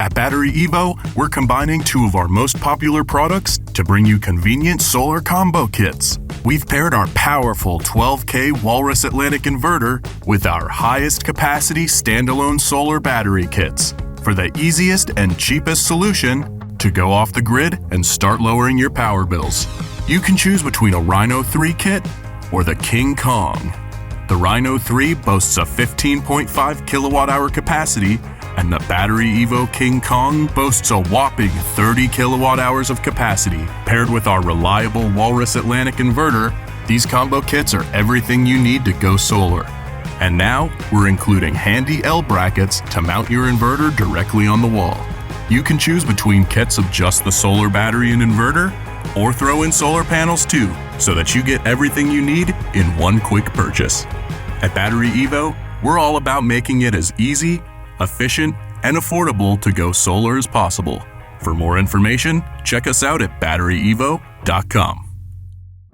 At BatteryEvo, we're combining two of our most popular products to bring you convenient solar combo kits. We've paired our powerful 12K Walrus Atlantic inverter with our highest capacity standalone solar battery kits for the easiest and cheapest solution to go off the grid and start lowering your power bills. You can choose between a Rhino 3 kit or the King Kong. The Rhino 3 boasts a 15.5 kilowatt-hour capacity, and the BatteryEvo King Kong boasts a whopping 30 kilowatt-hours of capacity. Paired with our reliable Walrus Atlantic inverter, these combo kits are everything you need to go solar. And now, we're including handy L brackets to mount your inverter directly on the wall. You can choose between kits of just the solar battery and inverter, or throw in solar panels too, so that you get everything you need in one quick purchase. At BatteryEvo, we're all about making it as easy, efficient, and affordable to go solar as possible. For more information, check us out at BatteryEvo.com.